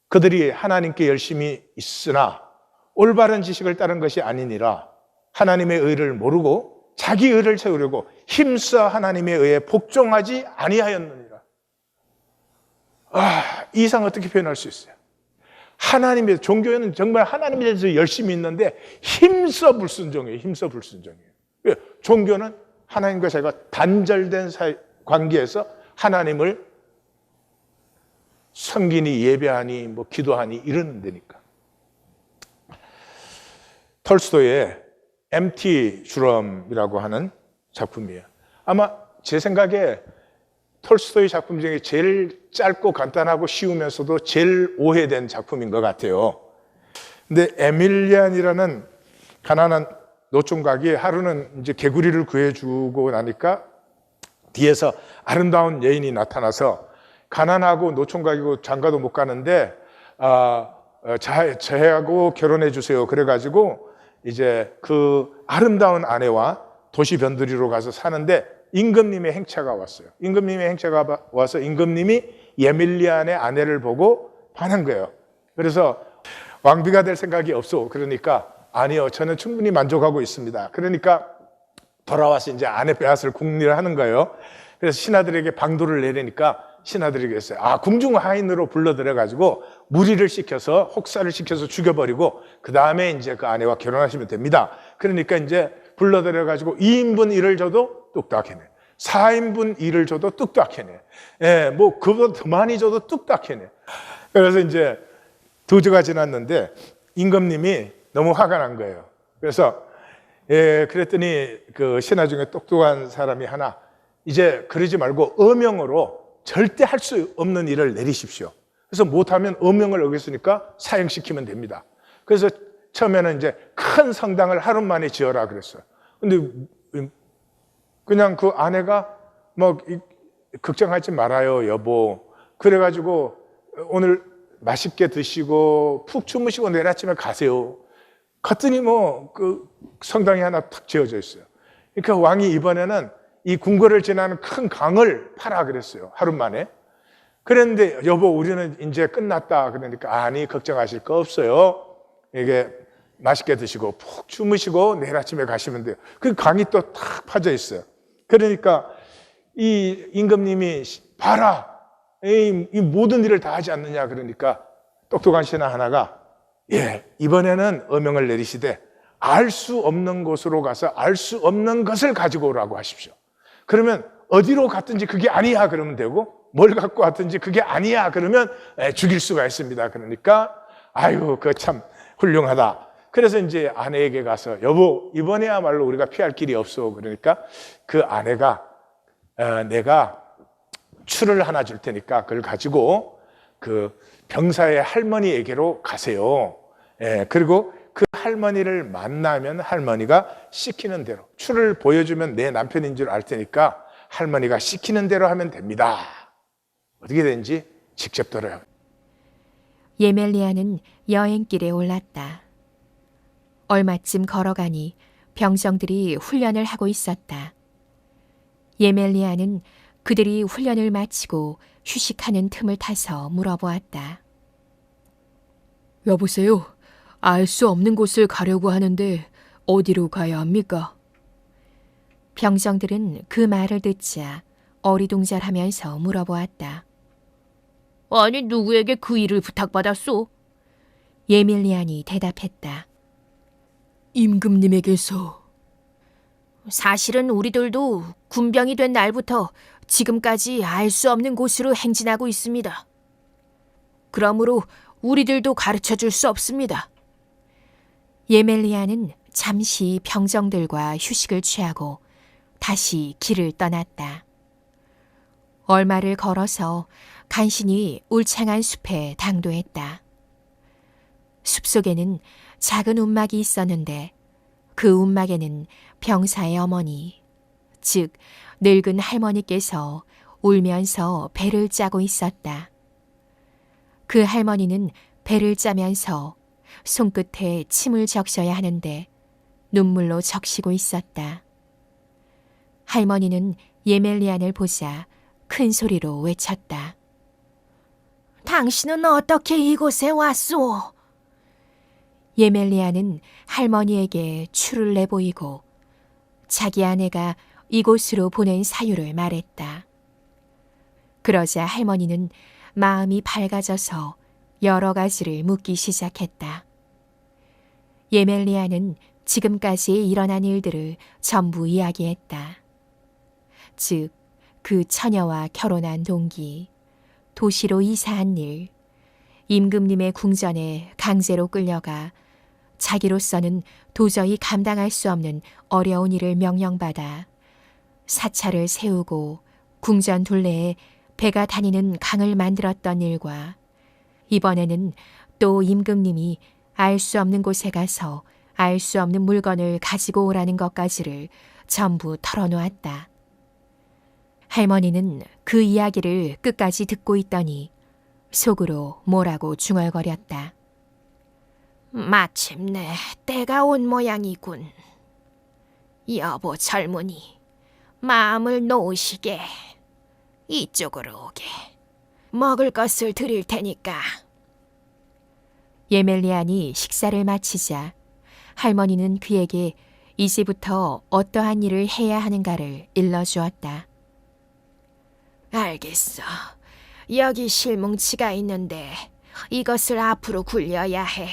그들이 하나님께 열심히 있으나 올바른 지식을 따른 것이 아니니라. 하나님의 의를 모르고 자기 의를 세우려고 힘써 하나님의 의에 복종하지 아니하였느니라. 이 이상 어떻게 표현할 수 있어요? 하나님의 종교에는 정말 하나님에 대해서 열심히 있는데 힘써 불순종이에요. 힘써 불순종이에요. 왜? 종교는 하나님과 자기가 단절된 관계에서 하나님을 섬기니 예배하니 뭐 기도하니 이러는 데니까. 톨스토이의 MT 주럼이라고 하는 작품이에요. 아마 제 생각에 톨스토이 작품 중에 제일 짧고 간단하고 쉬우면서도 제일 오해된 작품인 것 같아요. 근데 에밀리안이라는 가난한 노총각이 하루는 이제 개구리를 구해주고 나니까 뒤에서 아름다운 여인이 나타나서 가난하고 노총각이고 장가도 못 가는데 저하고 결혼해 주세요. 그래가지고 이제 그 아름다운 아내와 도시 변두리로 가서 사는데 임금님의 행차가 왔어요. 임금님의 행차가 와서 임금님이 에밀리안의 아내를 보고 반한 거예요. 그래서 왕비가 될 생각이 없어. 그러니까 아니요, 저는 충분히 만족하고 있습니다. 그러니까 돌아와서 이제 아내 빼앗을 궁리를 하는 거예요. 그래서 신하들에게 방도를 내리니까 신하들이 그랬어요. 궁중 하인으로 불러들여가지고 무리를 시켜서 혹사를 시켜서 죽여버리고 그 다음에 이제 그 아내와 결혼하시면 됩니다. 그러니까 이제 불러들여가지고 2인분 일을 줘도 뚝딱 해내. 4인분 일을 줘도 뚝딱 해내. 예, 뭐 그보다 더 많이 줘도 뚝딱 해내. 그래서 이제 2주가 지났는데 임금님이 너무 화가 난 거예요. 그래서 그랬더니 그 신하 중에 똑똑한 사람이 하나, 이제 그러지 말고 어명으로 절대 할 수 없는 일을 내리십시오. 그래서 못하면 어명을 어겼으니까 사형시키면 됩니다. 그래서 처음에는 이제 큰 성당을 하루 만에 지어라 그랬어요. 근데 그냥 그 아내가 뭐 걱정하지 말아요, 여보. 그래가지고 오늘 맛있게 드시고 푹 주무시고 내일 아침에 가세요. 갔더니 뭐 그 성당이 하나 탁 지어져 있어요. 그러니까 왕이 이번에는 이 궁궐을 지나는 큰 강을 파라 그랬어요. 하루 만에. 그랬는데 여보 우리는 이제 끝났다. 그러니까 아니 걱정하실 거 없어요. 이게 맛있게 드시고 푹 주무시고 내일 아침에 가시면 돼요. 그 강이 또 탁 파져 있어요. 그러니까 이 임금님이 봐라. 이 모든 일을 다 하지 않느냐. 그러니까 똑똑한 신하 하나가 이번에는 어명을 내리시되 알 수 없는 곳으로 가서 알 수 없는 것을 가지고 오라고 하십시오. 그러면 어디로 갔든지 그게 아니야 그러면 되고, 뭘 갖고 왔든지 그게 아니야 그러면 죽일 수가 있습니다. 그러니까 아유 그거 참 훌륭하다. 그래서 이제 아내에게 가서 여보 이번에야말로 우리가 피할 길이 없어. 그러니까 그 아내가 내가 추를 하나 줄 테니까 그걸 가지고 그 병사의 할머니에게로 가세요. 그리고 그 할머니를 만나면 할머니가 시키는 대로, 추를 보여주면 내 남편인 줄 알 테니까 할머니가 시키는 대로 하면 됩니다. 어떻게 된지 직접 들어요. 예멜리야는 여행길에 올랐다. 얼마쯤 걸어가니 병정들이 훈련을 하고 있었다. 예멜리야는 그들이 훈련을 마치고 휴식하는 틈을 타서 물어보았다. 여보세요? 알 수 없는 곳을 가려고 하는데 어디로 가야 합니까? 병정들은 그 말을 듣자 어리둥절하면서 물어보았다. 아니 누구에게 그 일을 부탁받았소? 예밀리안이 대답했다. 임금님에게서. 사실은 우리들도 군병이 된 날부터 지금까지 알 수 없는 곳으로 행진하고 있습니다. 그러므로 우리들도 가르쳐 줄 수 없습니다. 예멜리야는 잠시 병정들과 휴식을 취하고 다시 길을 떠났다. 얼마를 걸어서 간신히 울창한 숲에 당도했다. 숲속에는 작은 움막이 있었는데 그 움막에는 병사의 어머니, 즉 늙은 할머니께서 울면서 배를 짜고 있었다. 그 할머니는 배를 짜면서 손끝에 침을 적셔야 하는데 눈물로 적시고 있었다. 할머니는 예멜리안을 보자 큰 소리로 외쳤다. 당신은 어떻게 이곳에 왔소? 예멜리안은 할머니에게 추를 내보이고 자기 아내가 이곳으로 보낸 사유를 말했다. 그러자 할머니는 마음이 밝아져서 여러 가지를 묻기 시작했다. 예멜리야는 지금까지 일어난 일들을 전부 이야기했다. 즉, 그 처녀와 결혼한 동기, 도시로 이사한 일, 임금님의 궁전에 강제로 끌려가 자기로서는 도저히 감당할 수 없는 어려운 일을 명령받아 사찰을 세우고 궁전 둘레에 배가 다니는 강을 만들었던 일과 이번에는 또 임금님이 알 수 없는 곳에 가서 알 수 없는 물건을 가지고 오라는 것까지를 전부 털어놓았다. 할머니는 그 이야기를 끝까지 듣고 있더니 속으로 뭐라고 중얼거렸다. 마침내 때가 온 모양이군. 여보 젊은이, 마음을 놓으시게. 이쪽으로 오게. 먹을 것을 드릴 테니까. 예멜리안이 식사를 마치자 할머니는 그에게 이제부터 어떠한 일을 해야 하는가를 일러주었다. 알겠어. 여기 실뭉치가 있는데 이것을 앞으로 굴려야 해.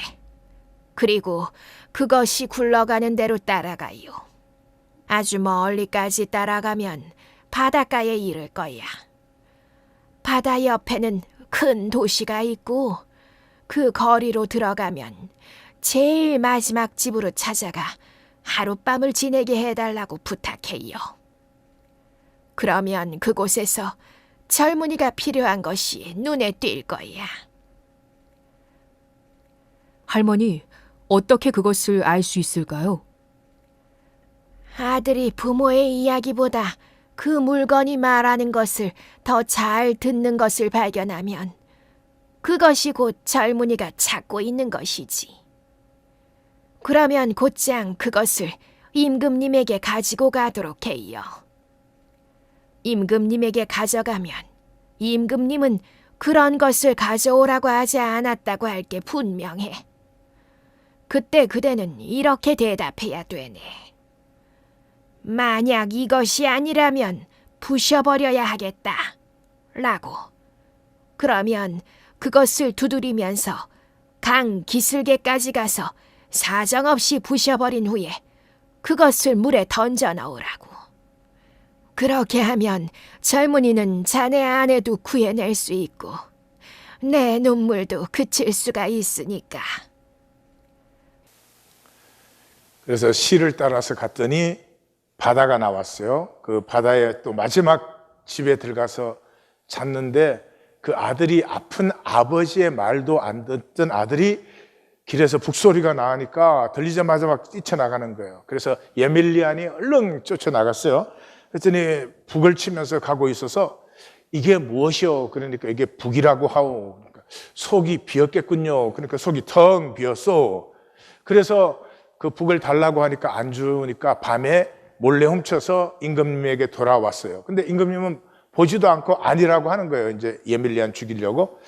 그리고 그것이 굴러가는 대로 따라가요. 아주 멀리까지 따라가면 바닷가에 이를 거야. 바다 옆에는 큰 도시가 있고 그 거리로 들어가면 제일 마지막 집으로 찾아가 하룻밤을 지내게 해달라고 부탁해요. 그러면 그곳에서 젊은이가 필요한 것이 눈에 띌 거야. 할머니, 어떻게 그것을 알 수 있을까요? 아들이 부모의 이야기보다 그 물건이 말하는 것을 더 잘 듣는 것을 발견하면 그것이 곧 젊은이가 찾고 있는 것이지. 그러면 곧장 그것을 임금님에게 가지고 가도록 해요. 임금님에게 가져가면 임금님은 그런 것을 가져오라고 하지 않았다고 할 게 분명해. 그때 그대는 이렇게 대답해야 되네. 만약 이것이 아니라면 부셔버려야 하겠다. 라고. 그러면 그것을 두드리면서 강 기슭에까지 가서 사정없이 부셔버린 후에 그것을 물에 던져 넣으라고. 그렇게 하면 젊은이는 자네 아내도 구해낼 수 있고 내 눈물도 그칠 수가 있으니까. 그래서 시를 따라서 갔더니 바다가 나왔어요. 그 바다에 또 마지막 집에 들어가서 잤는데 그 아들이 아픈 아버지의 말도 안 듣던 아들이 길에서 북소리가 나니까 들리자마자 막 뛰쳐나가는 거예요. 그래서 예밀리안이 얼른 쫓아나갔어요. 그랬더니 북을 치면서 가고 있어서 이게 무엇이요? 그러니까 이게 북이라고 하오. 그러니까 속이 비었겠군요. 그러니까 속이 텅 비었어. 그래서 그 북을 달라고 하니까 안 주니까 밤에 몰래 훔쳐서 임금님에게 돌아왔어요. 근데 임금님은 보지도 않고 아니라고 하는 거예요. 이제 예밀리안 죽이려고.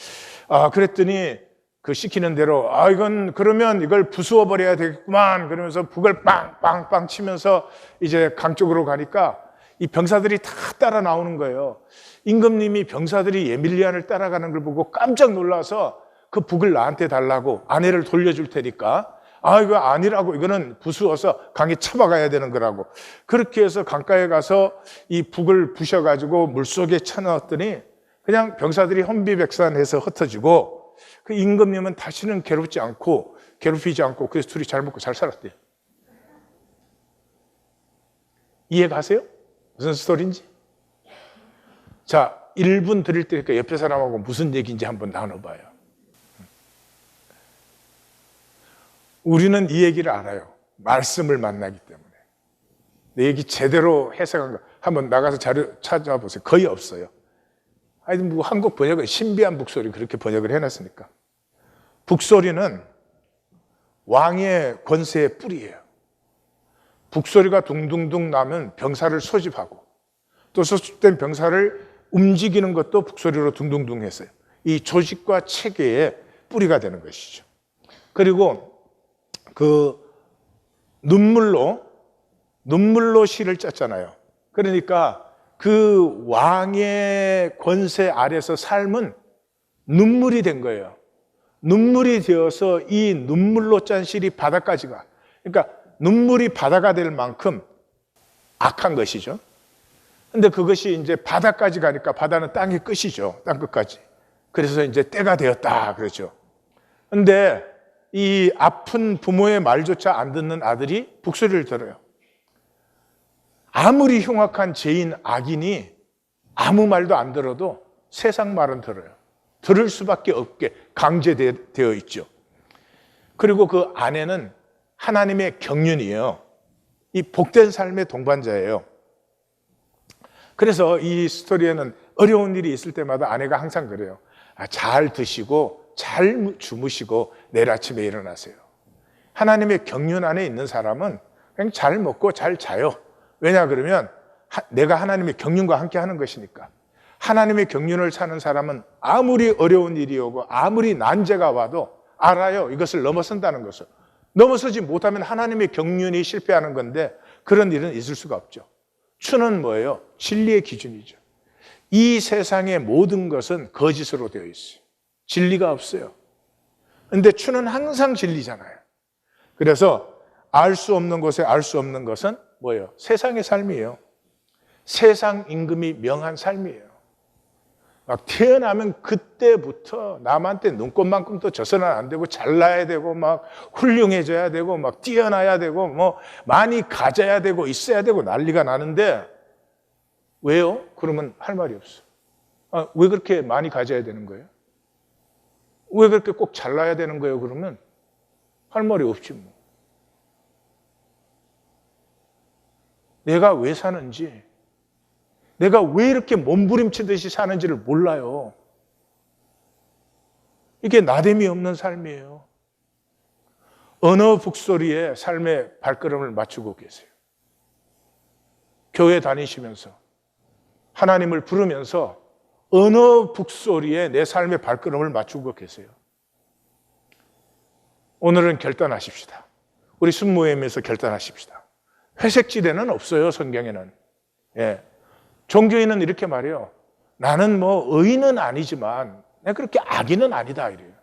그랬더니 그 시키는 대로 이건 그러면 이걸 부수어 버려야 되겠구만. 그러면서 북을 빵빵빵 치면서 이제 강 쪽으로 가니까 이 병사들이 다 따라 나오는 거예요. 임금님이 병사들이 예밀리안을 따라가는 걸 보고 깜짝 놀라서 그 북을 나한테 달라고, 아내를 돌려줄 테니까. 이거 아니라고, 이거는 부수어서 강에 쳐박아야 되는 거라고. 그렇게 해서 강가에 가서 이 북을 부셔가지고 물속에 쳐넣었더니 그냥 병사들이 혼비백산해서 흩어지고 그 임금님은 다시는 괴롭히지 않고 그래서 둘이 잘 먹고 잘 살았대요. 이해가세요? 무슨 스토리인지? 자, 1분 드릴 테니까 옆에 사람하고 무슨 얘기인지 한번 나눠봐요. 우리는 이 얘기를 알아요. 말씀을 만나기 때문에. 내 얘기 제대로 해석한 거 한번 나가서 자료 찾아보세요. 거의 없어요. 하여튼 뭐 한국 번역은 신비한 북소리 그렇게 번역을 해놨으니까. 북소리는 왕의 권세의 뿌리예요. 북소리가 둥둥둥 나면 병사를 소집하고 또 소집된 병사를 움직이는 것도 북소리로 둥둥둥 했어요. 이 조직과 체계의 뿌리가 되는 것이죠. 그리고 그 눈물로 시를 짰잖아요. 그러니까 그 왕의 권세 아래서 삶은 눈물이 된 거예요. 눈물이 되어서 이 눈물로 짠 시리 바다까지 가. 그러니까 눈물이 바다가 될 만큼 악한 것이죠. 근데 그것이 이제 바다까지 가니까 바다는 땅의 끝이죠. 땅 끝까지. 그래서 이제 때가 되었다 그러죠. 근데 이 아픈 부모의 말조차 안 듣는 아들이 북소리를 들어요. 아무리 흉악한 죄인 악인이 아무 말도 안 들어도 세상 말은 들어요. 들을 수밖에 없게 강제되어 있죠. 그리고 그 아내는 하나님의 경륜이에요. 이 복된 삶의 동반자예요. 그래서 이 스토리에는 어려운 일이 있을 때마다 아내가 항상 그래요. 잘 드시고 잘 주무시고 내일 아침에 일어나세요. 하나님의 경륜 안에 있는 사람은 그냥 잘 먹고 잘 자요. 왜냐 그러면 내가 하나님의 경륜과 함께 하는 것이니까. 하나님의 경륜을 사는 사람은 아무리 어려운 일이 오고 아무리 난제가 와도 알아요. 이것을 넘어선다는 것을. 넘어서지 못하면 하나님의 경륜이 실패하는 건데 그런 일은 있을 수가 없죠. 추는 뭐예요? 진리의 기준이죠. 이 세상의 모든 것은 거짓으로 되어 있어요. 진리가 없어요. 근데 추는 항상 진리잖아요. 그래서 알 수 없는 곳에 알 수 없는 것은 뭐예요? 세상의 삶이에요. 세상 임금이 명한 삶이에요. 막 태어나면 그때부터 남한테 눈꽃만큼도 져서는 안 되고 잘나야 되고 막 훌륭해져야 되고 막 뛰어나야 되고 뭐 많이 가져야 되고 있어야 되고 난리가 나는데 왜요? 그러면 할 말이 없어. 왜 그렇게 많이 가져야 되는 거예요? 왜 그렇게 꼭 잘나야 되는 거예요? 그러면 할 말이 없지 뭐. 내가 왜 사는지, 내가 왜 이렇게 몸부림치듯이 사는지를 몰라요. 이게 나됨이 없는 삶이에요. 어느 북소리에 삶의 발걸음을 맞추고 계세요. 교회 다니시면서 하나님을 부르면서 어느 북소리에 내 삶의 발걸음을 맞추고 계세요. 오늘은 결단하십시다. 우리 순모임에서 결단하십시다. 회색지대는 없어요, 성경에는. 예. 종교인은 이렇게 말해요. 나는 뭐 의인은 아니지만 내가 그렇게 악인은 아니다 이래요.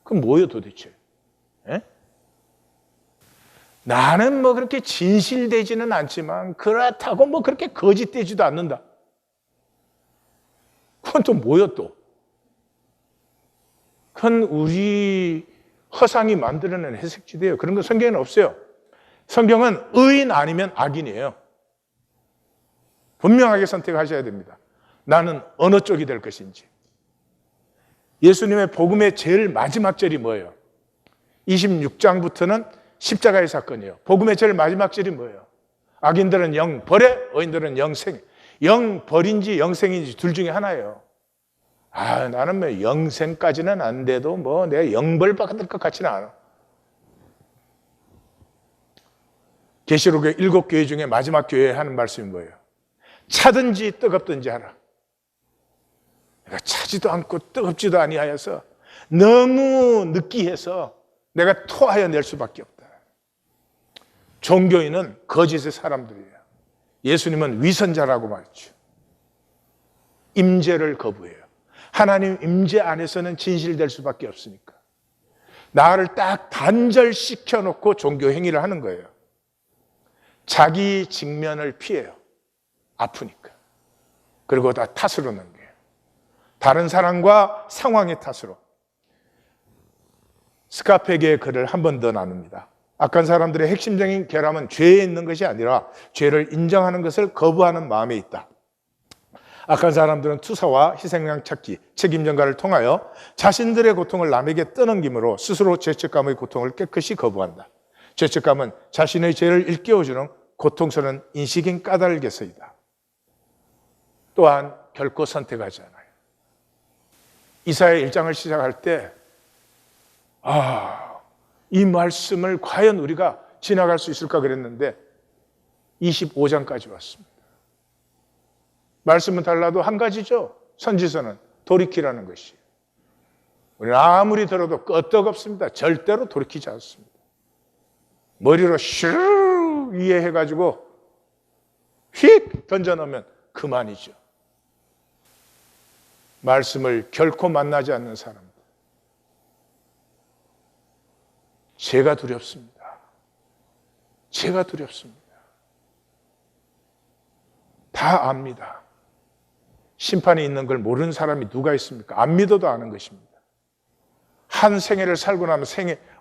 그럼 뭐예요 도대체? 예? 나는 뭐 그렇게 진실되지는 않지만 그렇다고 뭐 그렇게 거짓되지도 않는다. 그건 또 뭐예요 또? 그건 우리 허상이 만들어낸 회색지대예요. 그런 거 성경에는 없어요. 성경은 의인 아니면 악인이에요. 분명하게 선택하셔야 됩니다. 나는 어느 쪽이 될 것인지. 예수님의 복음의 제일 마지막 절이 뭐예요? 26장부터는 십자가의 사건이에요. 복음의 제일 마지막 절이 뭐예요? 악인들은 영 벌에, 의인들은 영생. 영 벌인지 영생인지 둘 중에 하나예요. 나는 뭐 영생까지는 안 돼도 뭐 내가 영벌 받을 것 같지는 않아. 계시록의 7교회 중에 마지막 교회에 하는 말씀이 뭐예요? 차든지 뜨겁든지 하라. 내가 차지도 않고 뜨겁지도 아니하여서 너무 느끼해서 내가 토하여 낼 수밖에 없다. 종교인은 거짓의 사람들이에요. 예수님은 위선자라고 말했죠. 임재를 거부해요. 하나님 임재 안에서는 진실될 수밖에 없으니까. 나를 딱 단절시켜 놓고 종교 행위를 하는 거예요. 자기 직면을 피해요. 아프니까. 그리고 다 탓으로 넘겨요. 다른 사람과 상황의 탓으로. 스카페게의 글을 한 번 더 나눕니다. 악한 사람들의 핵심적인 결함은 죄에 있는 것이 아니라 죄를 인정하는 것을 거부하는 마음에 있다. 악한 사람들은 투사와 희생양 찾기, 책임 전가를 통하여 자신들의 고통을 남에게 떠넘김으로 스스로 죄책감의 고통을 깨끗이 거부한다. 죄책감은 자신의 죄를 일깨워주는 고통스러운 인식인 까닭에서이다. 또한 결코 선택하지 않아요. 이사야 1장을 시작할 때 이 말씀을 과연 우리가 지나갈 수 있을까 그랬는데 25장까지 왔습니다. 말씀은 달라도 한 가지죠. 선지서는 돌이키라는 것이. 우리는 아무리 들어도 끄떡없습니다. 절대로 돌이키지 않습니다. 머리로 슈 이해해가지고 휙 던져놓으면 그만이죠. 말씀을 결코 만나지 않는 사람들. 제가 두렵습니다. 제가 두렵습니다. 다 압니다. 심판이 있는 걸 모르는 사람이 누가 있습니까? 안 믿어도 아는 것입니다. 한 생애를 살고 나면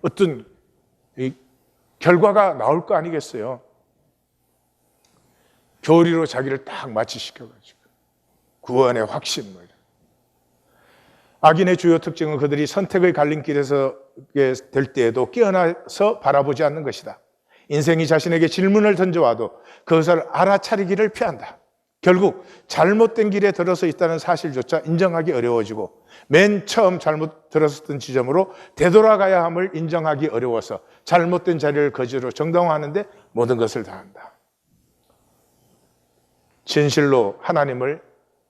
어떤 결과가 나올 거 아니겠어요? 교리로 자기를 딱 마취시켜가지고 구원의 확신 뭐 이런. 악인의 주요 특징은 그들이 선택의 갈림길에서 될 때에도 깨어나서 바라보지 않는 것이다. 인생이 자신에게 질문을 던져와도 그것을 알아차리기를 피한다. 결국 잘못된 길에 들어서 있다는 사실조차 인정하기 어려워지고 맨 처음 잘못 들어섰던 지점으로 되돌아가야 함을 인정하기 어려워서 잘못된 자리를 거지로 정당화하는데 모든 것을 다한다. 진실로 하나님을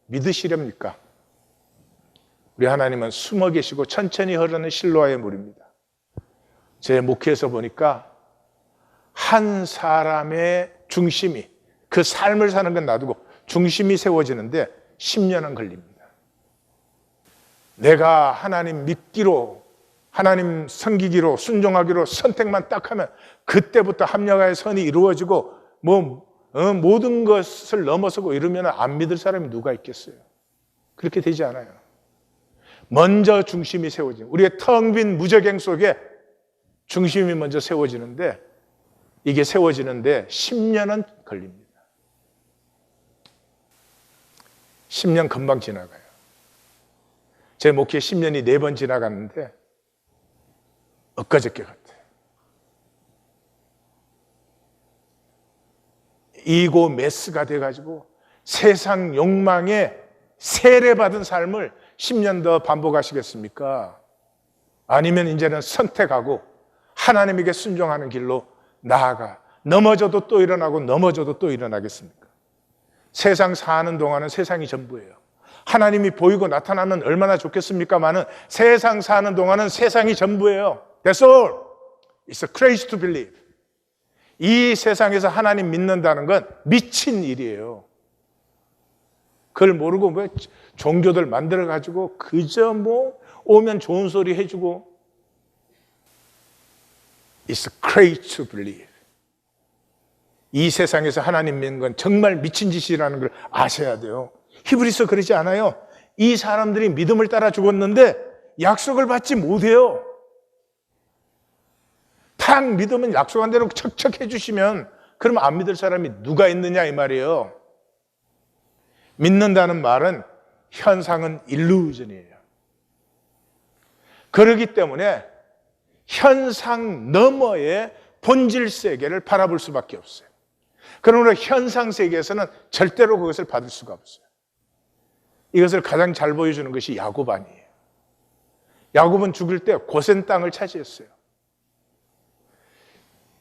믿으시렵니까? 우리 하나님은 숨어 계시고 천천히 흐르는 실로아의 물입니다. 제 목회에서 보니까 한 사람의 중심이, 그 삶을 사는 건 놔두고 중심이 세워지는데 10년은 걸립니다. 내가 하나님 믿기로, 하나님 섬기기로, 순종하기로 선택만 딱 하면 그때부터 합력하여 선이 이루어지고 뭐 모든 것을 넘어서고 이러면 안 믿을 사람이 누가 있겠어요? 그렇게 되지 않아요. 먼저 중심이 세워지는, 우리의 텅 빈 무적행 속에 중심이 먼저 세워지는데, 이게 세워지는데 10년은 걸립니다. 10년 금방 지나가요. 제 목회 10년이 4번 지나갔는데 엊그저께 같아요. 이고 메스가 돼가지고 세상 욕망에 세례받은 삶을 10년 더 반복하시겠습니까? 아니면 이제는 선택하고 하나님에게 순종하는 길로 나아가 넘어져도 또 일어나고 넘어져도 또 일어나겠습니까? 세상 사는 동안은 세상이 전부예요. 하나님이 보이고 나타나면 얼마나 좋겠습니까마는 세상 사는 동안은 세상이 전부예요. That's all. It's crazy to believe. 이 세상에서 하나님 믿는다는 건 미친 일이에요. 그걸 모르고 뭐 종교들 만들어가지고 그저 뭐 오면 좋은 소리 해주고. It's crazy to believe. 이 세상에서 하나님 믿는 건 정말 미친 짓이라는 걸 아셔야 돼요. 히브리서 그러지 않아요? 이 사람들이 믿음을 따라 죽었는데 약속을 받지 못해요. 탁 믿으면 약속한 대로 척척 해주시면 그러면 안 믿을 사람이 누가 있느냐 이 말이에요. 믿는다는 말은 현상은 일루전이에요. 그렇기 때문에 현상 너머의 본질 세계를 바라볼 수밖에 없어요. 그러므로 현상 세계에서는 절대로 그것을 받을 수가 없어요. 이것을 가장 잘 보여주는 것이 야곱 아니에요. 야곱은 죽을 때 고센 땅을 차지했어요.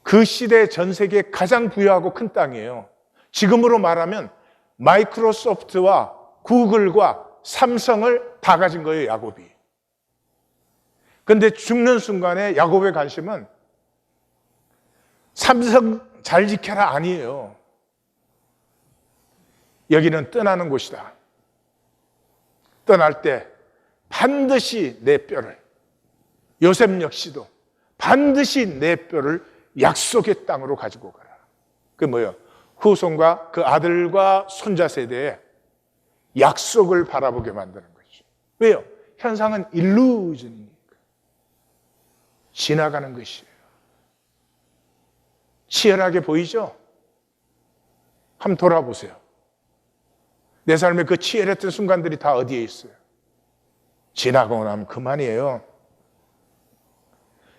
그 시대 전 세계에 가장 부유하고 큰 땅이에요. 지금으로 말하면 마이크로소프트와 구글과 삼성을 다 가진 거예요, 야곱이. 그런데 죽는 순간에 야곱의 관심은 삼성 잘 지켜라 아니에요. 여기는 떠나는 곳이다. 떠날 때 반드시 내 뼈를, 요셉 역시도 반드시 내 뼈를 약속의 땅으로 가지고 가라. 그게 뭐예요? 후손과 그 아들과 손자 세대에 약속을 바라보게 만드는 거죠. 왜요? 현상은 일루전이니까. 지나가는 것이에요. 치열하게 보이죠? 한번 돌아보세요. 내 삶에 그 치열했던 순간들이 다 어디에 있어요? 지나고 나면 그만이에요.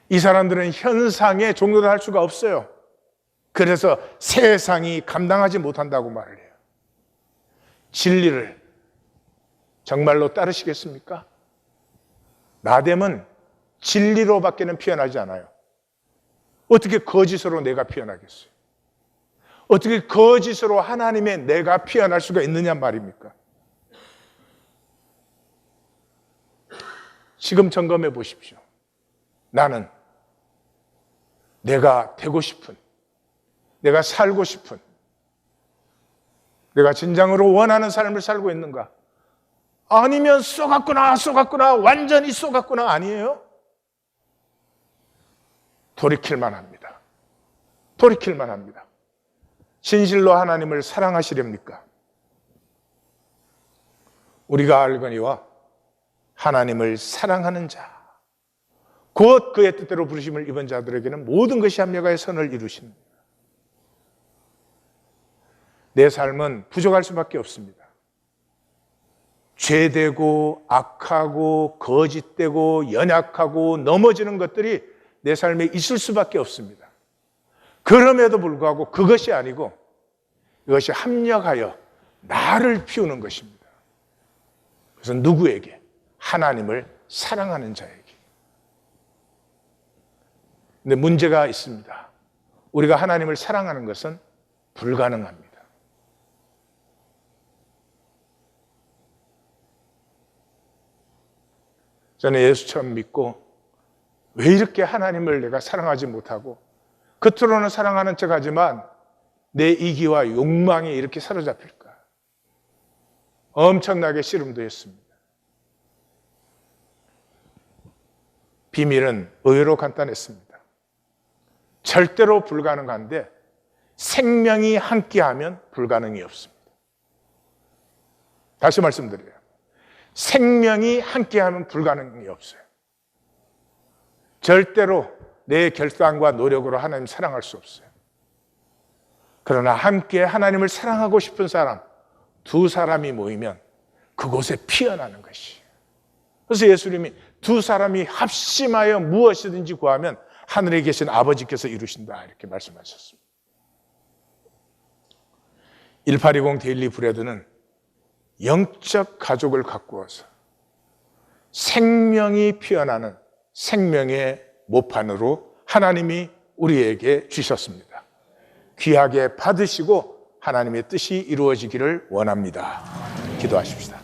이 사람들은 현상에 종노를 할 수가 없어요. 그래서 세상이 감당하지 못한다고 말을 해요. 진리를 정말로 따르시겠습니까? 나됨은 진리로밖에는 표현하지 않아요. 어떻게 거짓으로 내가 표현하겠어요? 어떻게 거짓으로 하나님의 내가 표현할 수가 있느냐 말입니까? 지금 점검해 보십시오. 나는 내가 되고 싶은, 내가 살고 싶은, 내가 진정으로 원하는 삶을 살고 있는가? 아니면 쏘갔구나, 완전히 쏘갔구나 아니에요? 돌이킬만 합니다. 돌이킬만 합니다. 진실로 하나님을 사랑하시렵니까? 우리가 알거니와 하나님을 사랑하는 자, 곧 그의 뜻대로 부르심을 입은 자들에게는 모든 것이 합력하여 선을 이루십니다. 내 삶은 부족할 수밖에 없습니다. 죄되고 악하고 거짓되고 연약하고 넘어지는 것들이 내 삶에 있을 수밖에 없습니다. 그럼에도 불구하고 그것이 아니고 이것이 합력하여 나를 피우는 것입니다. 그래서 누구에게? 하나님을 사랑하는 자에게. 근데 문제가 있습니다. 우리가 하나님을 사랑하는 것은 불가능합니다. 저는 예수 처음 믿고 왜 이렇게 하나님을 내가 사랑하지 못하고 겉으로는 사랑하는 척하지만 내 이기와 욕망에 이렇게 사로잡힐까? 엄청나게 씨름도 했습니다. 비밀은 의외로 간단했습니다. 절대로 불가능한데 생명이 함께하면 불가능이 없습니다. 다시 말씀드려요. 생명이 함께하면 불가능이 없어요. 절대로 내 결단과 노력으로 하나님 사랑할 수 없어요. 그러나 함께 하나님을 사랑하고 싶은 사람, 두 사람이 모이면 그곳에 피어나는 것이에요. 그래서 예수님이 두 사람이 합심하여 무엇이든지 구하면 하늘에 계신 아버지께서 이루신다 이렇게 말씀하셨습니다. 1820 데일리 브레드는 영적 가족을 가꾸어서 생명이 피어나는 생명의 모판으로 하나님이 우리에게 주셨습니다. 귀하게 받으시고 하나님의 뜻이 이루어지기를 원합니다. 기도하십시다.